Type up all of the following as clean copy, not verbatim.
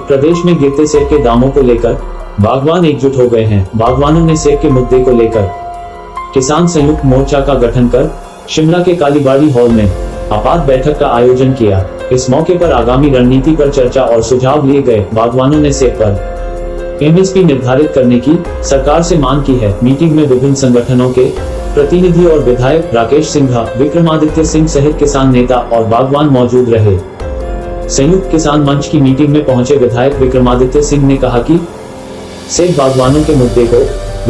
प्रदेश में गिरते सेब के दामों को लेकर बागवान एकजुट हो गए हैं। बागवानों ने सेब के मुद्दे को लेकर किसान संयुक्त मोर्चा का गठन कर शिमला के कालीबाड़ी हॉल में आपात बैठक का आयोजन किया। इस मौके पर आगामी रणनीति पर चर्चा और सुझाव लिए गए। बागवानों ने सेब पर एमएसपी निर्धारित करने की सरकार से मांग की है। मीटिंग में विभिन्न संगठनों के प्रतिनिधि और विधायक राकेश सिंघा, विक्रमादित्य सिंह सहित किसान नेता और बागवान मौजूद रहे। संयुक्त किसान मंच की मीटिंग में पहुंचे विधायक विक्रमादित्य सिंह ने कहा कि सेब बागवानों के मुद्दे को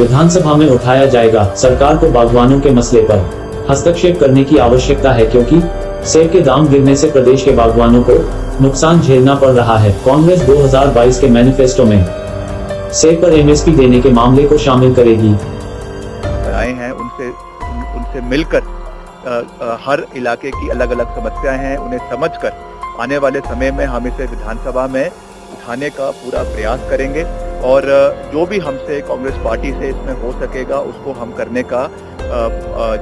विधानसभा में उठाया जाएगा। सरकार को बागवानों के मसले पर हस्तक्षेप करने की आवश्यकता है, क्योंकि सेब के दाम गिरने से प्रदेश के बागवानों को नुकसान झेलना पड़ रहा है। कांग्रेस 2022 के मैनिफेस्टो में सेब पर एमएसपी देने के मामले को शामिल करेगी। आए हैं उनसे मिलकर हर इलाके की अलग अलग समस्याएं हैं, उन्हें समझकर आने वाले समय में हम इसे विधानसभा में उठाने का पूरा प्रयास करेंगे और जो भी हमसे कांग्रेस पार्टी से इसमें हो सकेगा उसको हम करने का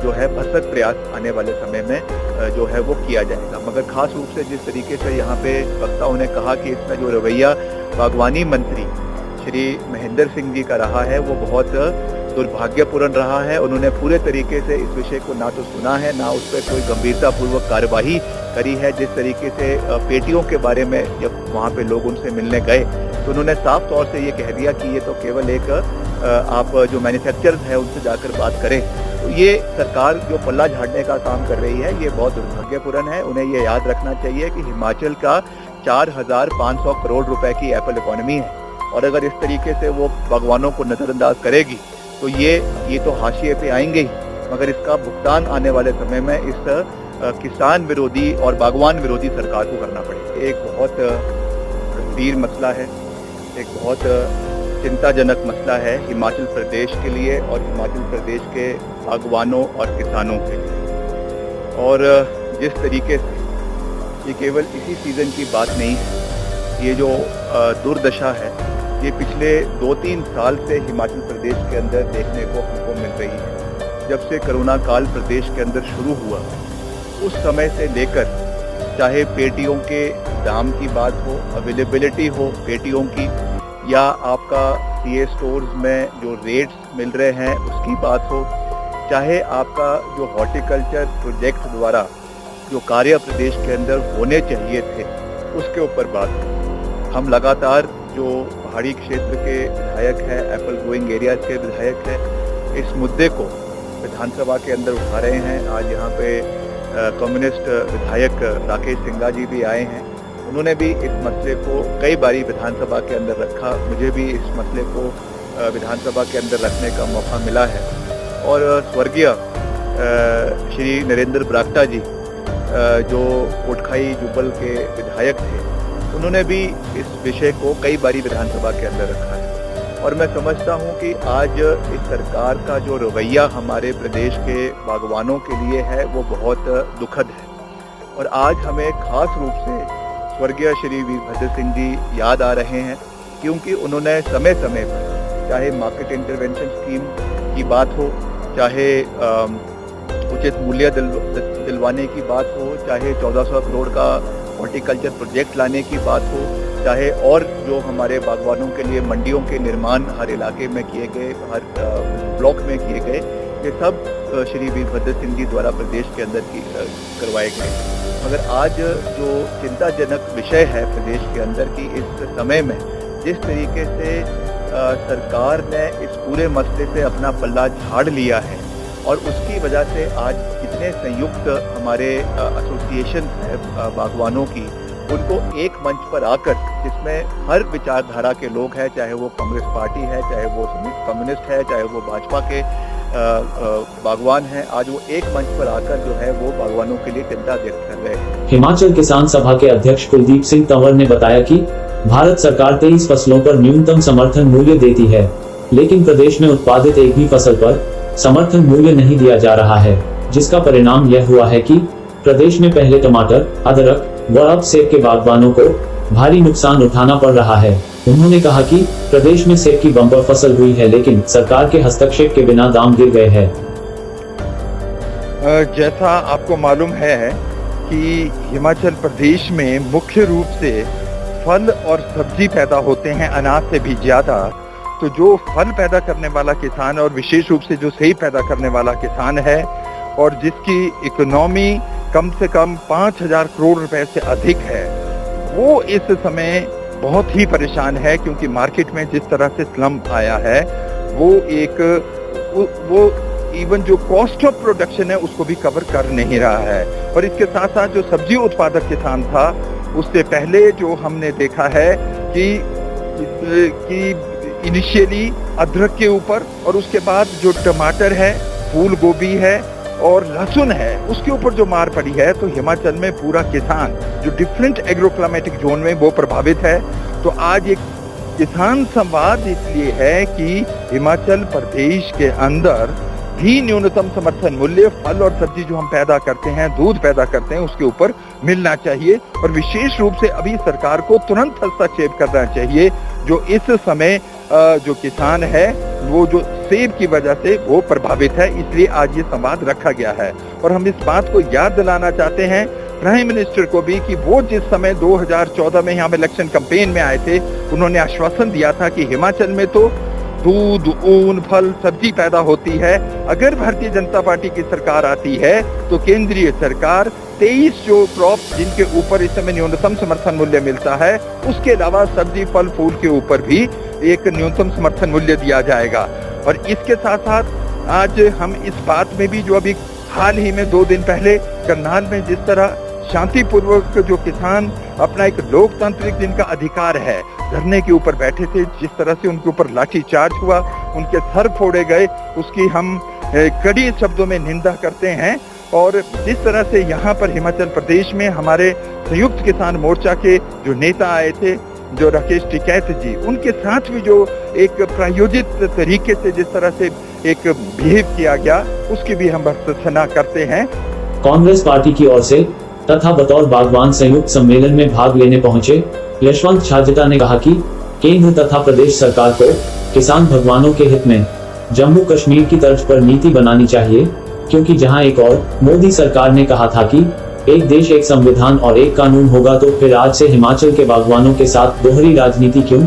जो है भरसक प्रयास आने वाले समय में जो है वो किया जाएगा। मगर खास रूप से जिस तरीके से यहाँ पे वक्ताओं ने कहा कि इसमें जो रवैया बागवानी मंत्री श्री महेंद्र सिंह जी का रहा है वो बहुत दुर्भाग्यपूर्ण रहा है। उन्होंने पूरे तरीके से इस विषय को ना तो सुना है, ना उस पर कोई गंभीरता पूर्वक कार्यवाही करी है। जिस तरीके से पेटियों के बारे में जब वहाँ पे लोग उनसे मिलने गए तो उन्होंने साफ तौर से ये कह दिया कि ये तो केवल एक आप जो मैन्युफैक्चरर्स हैं उनसे जाकर बात करें। तो ये सरकार जो पल्ला झाड़ने का काम कर रही है ये बहुत दुर्भाग्यपूर्ण है। उन्हें ये याद रखना चाहिए कि हिमाचल का 4,500 करोड़ रुपए की एप्पल इकोनॉमी है और अगर इस तरीके से वो बागवानों को नजरअंदाज करेगी तो ये तो हाशिए पे आएंगे ही, मगर इसका भुगतान आने वाले समय में इस किसान विरोधी और बागवान विरोधी सरकार को करना पड़ेगा। एक बहुत गंभीर मसला है, एक बहुत चिंताजनक मसला है हिमाचल प्रदेश के लिए और हिमाचल प्रदेश के बागवानों और किसानों के लिए। और जिस तरीके से ये केवल इसी सीजन की बात नहीं है, ये जो दुर्दशा है ये पिछले 2-3 साल से हिमाचल प्रदेश के अंदर देखने को हमको मिल रही है। जब से कोरोना काल प्रदेश के अंदर शुरू हुआ उस समय से लेकर चाहे पेटियों के दाम की बात हो, अवेलेबिलिटी हो पेटियों की, या आपका सीए स्टोर्स में जो रेट्स मिल रहे हैं उसकी बात हो, चाहे आपका जो हॉर्टिकल्चर प्रोजेक्ट द्वारा जो कार्य प्रदेश के अंदर होने चाहिए थे उसके ऊपर बात हो। हम लगातार जो पहाड़ी क्षेत्र के विधायक हैं, एप्पल ग्रोइंग एरियाज के विधायक हैं, इस मुद्दे को विधानसभा के अंदर उठा रहे हैं। आज यहाँ पे कम्युनिस्ट विधायक राकेश सिंघा जी भी आए हैं, उन्होंने भी इस मसले को कई बारी विधानसभा के अंदर रखा। मुझे भी इस मसले को विधानसभा के अंदर रखने का मौका मिला है और स्वर्गीय श्री नरेंद्र बरागटा जी जो कोटखाई जुब्बल के विधायक थे, उन्होंने भी इस विषय को कई बारी विधानसभा के अंदर रखा है। और मैं समझता हूं कि आज इस सरकार का जो रवैया हमारे प्रदेश के बागवानों के लिए है वो बहुत दुखद है। और आज हमें खास रूप से स्वर्गीय श्री वीरभद्र सिंह जी याद आ रहे हैं, क्योंकि उन्होंने समय समय पर चाहे मार्केट इंटरवेंशन स्कीम की बात हो, चाहे उचित मूल्य दिलवाने की बात हो, चाहे 1400 करोड़ का हॉर्टिकल्चर प्रोजेक्ट लाने की बात हो, चाहे और जो हमारे बागवानों के लिए मंडियों के निर्माण हर इलाके में किए गए, हर ब्लॉक में किए गए, ये सब श्री वीरभद्र सिंह जी द्वारा प्रदेश के अंदर करवाए गए। मगर आज जो चिंताजनक विषय है प्रदेश के अंदर की इस समय में जिस तरीके से सरकार ने इस पूरे मसले से अपना पल्ला झाड़ लिया है और उसकी वजह से आज जितने संयुक्त हमारे एसोसिएशन है बागवानों की, उनको एक मंच पर आकर, जिसमें हर विचारधारा के लोग हैं, चाहे वो कांग्रेस पार्टी है, चाहे वो कम्युनिस्ट है, चाहे वो भाजपा के बागवान हैं, आज वो एक मंच पर आकर जो है वो बागवानों के लिए चिंता व्यक्त कर रहे हैं। हिमाचल किसान सभा के अध्यक्ष कुलदीप सिंह तंवर ने बताया कि भारत सरकार 23 फसलों पर न्यूनतम समर्थन मूल्य देती है, लेकिन प्रदेश में उत्पादित एक भी फसल पर समर्थन मूल्य नहीं दिया जा रहा है, जिसका परिणाम यह हुआ है कि प्रदेश में पहले टमाटर, अदरक व अब सेब के बागवानों को भारी नुकसान उठाना पड़ रहा है। उन्होंने कहा कि प्रदेश में सेब की बम्पर फसल हुई है, लेकिन सरकार के हस्तक्षेप के बिना दाम गिर गए हैं। जैसा आपको मालूम है कि हिमाचल प्रदेश में मुख्य रूप से फल और सब्जी पैदा होते हैं अनाज से भी ज्यादा, तो जो फल पैदा करने वाला किसान और विशेष रूप से जो सेब पैदा करने वाला किसान है और जिसकी इकोनॉमी कम से कम 5,000 करोड़ रुपए से अधिक है, वो इस समय बहुत ही परेशान है, क्योंकि मार्केट में जिस तरह से स्लम्प आया है वो इवन जो कॉस्ट ऑफ प्रोडक्शन है उसको भी कवर कर नहीं रहा है। और इसके साथ साथ जो सब्जी उत्पादक किसान था, उससे पहले जो हमने देखा है कि इनिशियली अदरक के ऊपर और उसके बाद जो टमाटर है, फूल गोभी है और लहसुन है, उसके ऊपर जो मार पड़ी है, तो हिमाचल में पूरा किसान जो डिफरेंट एग्रोक्लाइमेटिक जोन में वो प्रभावित है। तो आज एक किसान संवाद इसलिए है कि हिमाचल प्रदेश के अंदर भी न्यूनतम समर्थन मूल्य फल और सब्जी जो हम पैदा करते हैं, दूध पैदा करते हैं, उसके ऊपर मिलना चाहिए। और विशेष रूप से अभी सरकार को तुरंत हस्तक्षेप करना चाहिए। जो इस समय जो किसान है वो जो सेब की वजह से वो प्रभावित है, इसलिए आज ये संवाद रखा गया है। और हम इस बात को याद दिलाना चाहते हैं प्राइम मिनिस्टर को भी कि वो जिस समय 2014 में यहाँ इलेक्शन कैंपेन में आए थे, उन्होंने आश्वासन दिया था कि हिमाचल में तो दूध, ऊन, फल, सब्जी पैदा होती है। अगर भारतीय जनता पार्टी की सरकार आती है तो केंद्रीय सरकार 23 जो क्रॉप जिनके ऊपर इस समय न्यूनतम समर्थन मूल्य मिलता है, उसके अलावा सब्जी, फल, फूल के ऊपर भी एक न्यूनतम समर्थन मूल्य दिया जाएगा। और इसके साथ साथ आज हम इस बात में भी, जो अभी हाल ही में 2 दिन पहले करनाल में जिस तरह शांतिपूर्वक जो किसान अपना एक लोकतांत्रिक जिनका अधिकार है धरने के ऊपर बैठे थे, जिस तरह से उनके ऊपर लाठी चार्ज हुआ, उनके सर फोड़े गए, उसकी हम कड़ी शब्दों में निंदा करते हैं। और जिस तरह से यहाँ पर हिमाचल प्रदेश में हमारे संयुक्त किसान मोर्चा के जो नेता आए थे, जो राकेश टिकैत जी, उनके साथ भी जो एक प्रायोजित तरीके से जिस तरह से एक बिहेव किया गया, उसकी भी हम भर्त्सना करते हैं। कांग्रेस पार्टी की ओर से तथा बतौर बागवान संयुक्त सम्मेलन में भाग लेने पहुंचे यशवंत छाजेटा ने कहा कि केंद्र तथा प्रदेश सरकार को किसान भगवानों के हित में जम्मू कश्मीर की तर्ज पर नीति बनानी चाहिए, क्योंकि जहां एक और मोदी सरकार ने कहा था कि एक देश, एक संविधान और एक कानून होगा, तो फिर आज से हिमाचल के बागवानों के साथ दोहरी राजनीति क्यों?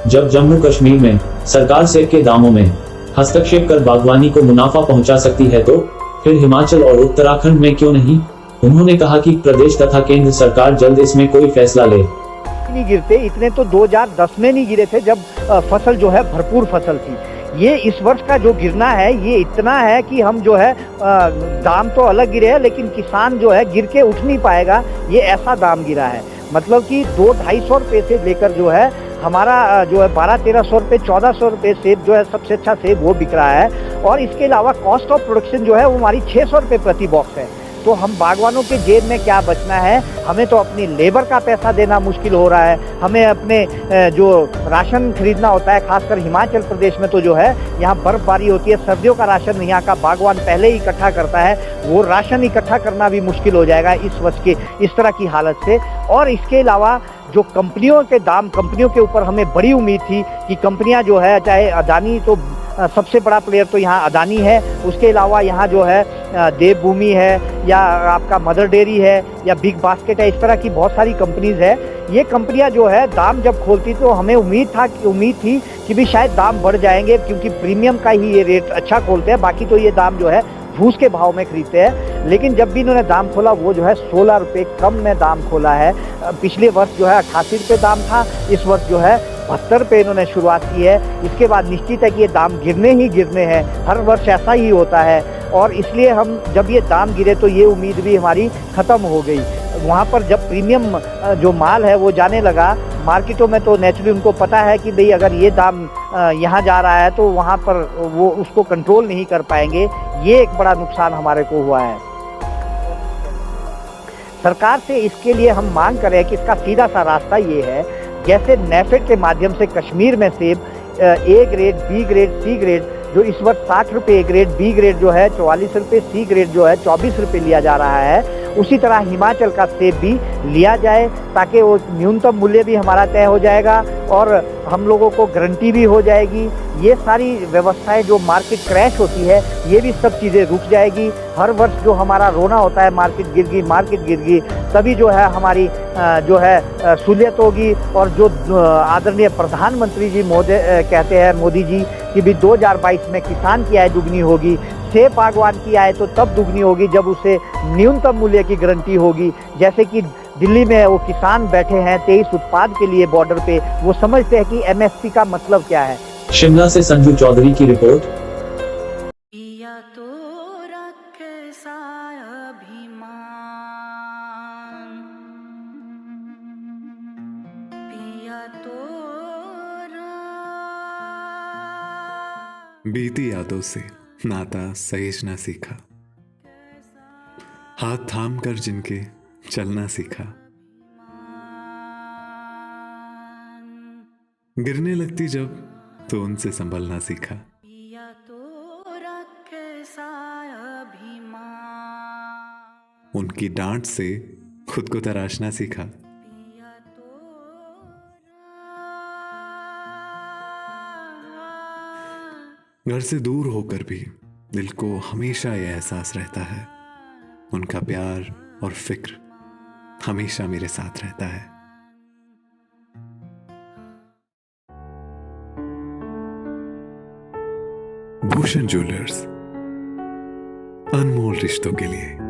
जब जम्मू कश्मीर में सरकार सेब के दामों में हस्तक्षेप कर बागवानी को मुनाफा पहुंचा सकती है, तो फिर हिमाचल और उत्तराखंड में क्यों नहीं? उन्होंने कहा कि प्रदेश तथा केंद्र सरकार जल्द इसमें कोई फैसला ले। नहीं गिरते, इतने तो 2010 में नहीं गिरे थे जब फसल जो है भरपूर फसल थी। ये इस वर्ष का जो गिरना है ये इतना है कि हम जो है दाम तो अलग गिरे हैं, लेकिन किसान जो है गिर के उठ नहीं पाएगा, ये ऐसा दाम गिरा है। मतलब कि 200-250 रुपए से लेकर जो है हमारा जो है 1200-1300 रुपए, 1400 रुपए सेब जो है सबसे अच्छा सेब वो बिक रहा है। और इसके अलावा कॉस्ट ऑफ प्रोडक्शन जो है वो हमारी 600 रुपए प्रति बॉक्स है। तो हम बागवानों के जेब में क्या बचना है? हमें तो अपनी लेबर का पैसा देना मुश्किल हो रहा है, हमें अपने जो राशन खरीदना होता है, खासकर हिमाचल प्रदेश में तो जो है यहाँ बर्फबारी होती है, सर्दियों का राशन यहाँ का बागवान पहले ही इकट्ठा करता है, वो राशन इकट्ठा करना भी मुश्किल हो जाएगा इस वर्ष के इस तरह की हालत से। और इसके अलावा जो कंपनियों के दाम, कंपनियों के ऊपर हमें बड़ी उम्मीद थी कि कंपनियां जो है, चाहे अदानी, तो सबसे बड़ा प्लेयर तो यहाँ अदानी है, उसके अलावा यहाँ जो है देवभूमि है, या आपका मदर डेयरी है, या बिग बास्केट है, इस तरह की बहुत सारी कंपनीज है। ये कंपनियां जो है दाम जब खोलती तो हमें उम्मीद थी कि भी शायद दाम बढ़ जाएंगे, क्योंकि प्रीमियम का ही ये रेट अच्छा खोलते हैं, बाकी तो ये दाम जो है घूस के भाव में खरीदते हैं। लेकिन जब भी इन्होंने दाम खोला वो जो है 16 रुपये कम में दाम खोला है। पिछले वर्ष जो है 88 रुपये दाम था, इस वर्ष जो है 72 रुपये इन्होंने शुरुआत की है। इसके बाद निश्चित है कि ये दाम गिरने ही गिरने हैं, हर वर्ष ऐसा ही होता है। और इसलिए हम जब ये दाम गिरे तो ये उम्मीद भी हमारी ख़त्म हो गई। वहाँ पर जब प्रीमियम जो माल है वो जाने लगा मार्केटों में, तो नेचुरली उनको पता है कि भाई अगर ये दाम यहाँ जा रहा है तो वहाँ पर वो उसको कंट्रोल नहीं कर पाएंगे। ये एक बड़ा नुकसान हमारे को हुआ है। सरकार से इसके लिए हम मांग कर रहे हैं कि इसका सीधा सा रास्ता ये है, जैसे नेफेड के माध्यम से कश्मीर में सेब A grade, B grade, C grade, जो इस वक्त 60 रुपये ए ग्रेड, बी ग्रेड जो है 44 रुपये, सी ग्रेड जो है 24 रुपये लिया जा रहा है, उसी तरह हिमाचल का सेब भी लिया जाए, ताकि वो न्यूनतम मूल्य भी हमारा तय हो जाएगा और हम लोगों को गारंटी भी हो जाएगी। ये सारी व्यवस्थाएं, जो मार्केट क्रैश होती है, ये भी सब चीज़ें रुक जाएगी। हर वर्ष जो हमारा रोना होता है मार्केट गिर गई, तभी जो है हमारी जो है सहूलियत होगी। और जो आदरणीय प्रधानमंत्री जी महोदय कहते हैं, मोदी जी, कि भी 2022 में किसान की आय दुगनी होगी, सेब बागवान की आय तो तब दुगनी होगी जब उसे न्यूनतम मूल्य की गारंटी होगी। जैसे कि दिल्ली में वो किसान बैठे हैं 23 उत्पाद के लिए बॉर्डर पे, वो समझते हैं कि एमएसपी का मतलब क्या है। शिमला से संजू चौधरी की रिपोर्ट। पिया तो रखे साय अभिमान, पिया तो बीती यादों से नाता सहेजना सीखा, हाथ थाम कर जिनके चलना सीखा, गिरने लगती जब तो उनसे संभलना सीखा। पिया तो रखे साय अभिमान, उनकी डांट से खुद को तराशना सीखा। पिया तो घर से दूर होकर भी दिल को हमेशा यह एहसास रहता है, उनका प्यार और फिक्र हमेशा मेरे साथ रहता है। भूषण ज्वेलर्स, अनमोल रिश्तों के लिए।